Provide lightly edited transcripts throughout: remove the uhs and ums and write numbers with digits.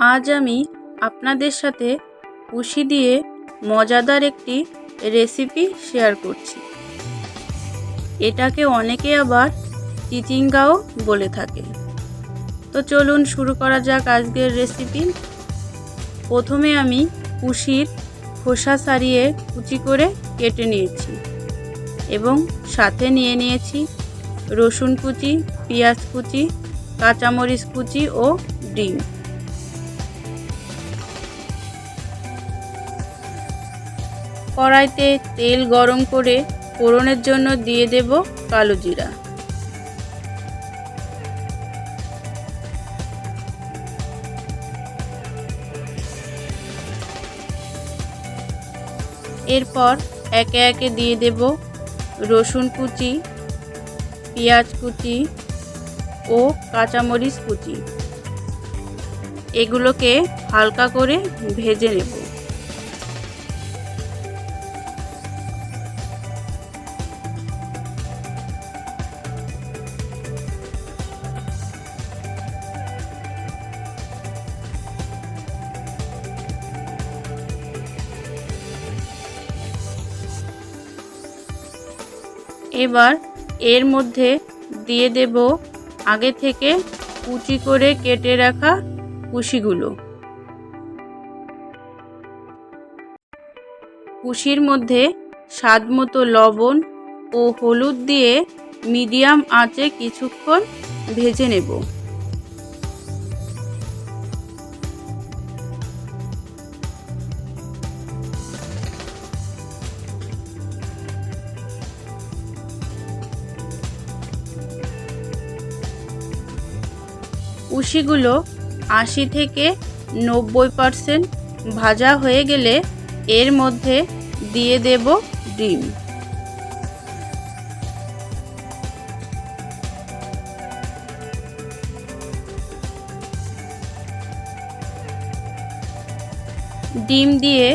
আজ আমি আপনাদের সাথে পুঁশি দিয়ে মজাদার একটি রেসিপি শেয়ার করছি। এটাকে অনেকে আবার চিচিঙ্গাও বলে থাকে। তো চলুন শুরু করা যাক আজকের রেসিপি। প্রথমে আমি পুঁশির খোসা ছাড়িয়ে কুচি করে কেটে নিয়েছি এবং সাথে নিয়ে নিয়েছি রসুন কুচি, পেঁয়াজ কুচি, কাঁচামরিচ কুচি ও ডিম। কড়াইতে তেল গরম করে ফোড়নের জন্য দিয়ে দেব কালো জিরা। এরপর একে একে দিয়ে দেব রসুন কুচি, পেঁয়াজ কুচি ও কাঁচামরিচ কুচি। এগুলোকে হালকা করে ভেজে নেব। এবার এর মধ্যে দিয়ে দেব আগে থেকে কুচি করে কেটে রাখা পুঁশিগুলো। পুঁশির মধ্যে স্বাদমতো লবণ ও হলুদ দিয়ে মিডিয়াম আঁচে কিছুক্ষণ ভেজে নেব। পুঁশিগুলো 80 থেকে 90% ভাজা হয়ে গেলে এর মধ্যে দিয়ে দেব ডিম। ডিম দিয়ে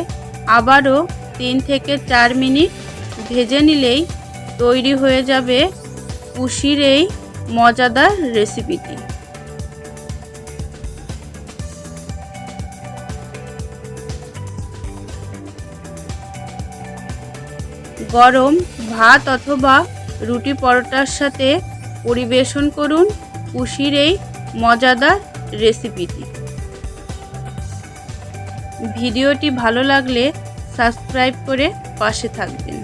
আবারও 3 থেকে 4 মিনিট ভেজে নিলেই তৈরি হয়ে যাবে পুঁশির এই মজাদার রেসিপিটি। গরম ভাত অথবা রুটি পরোটার সাথে পরিবেশন করুন পুঁশির এই মজাদার রেসিপিটি। ভিডিওটি ভালো লাগলে সাবস্ক্রাইব করে পাশে থাকবেন।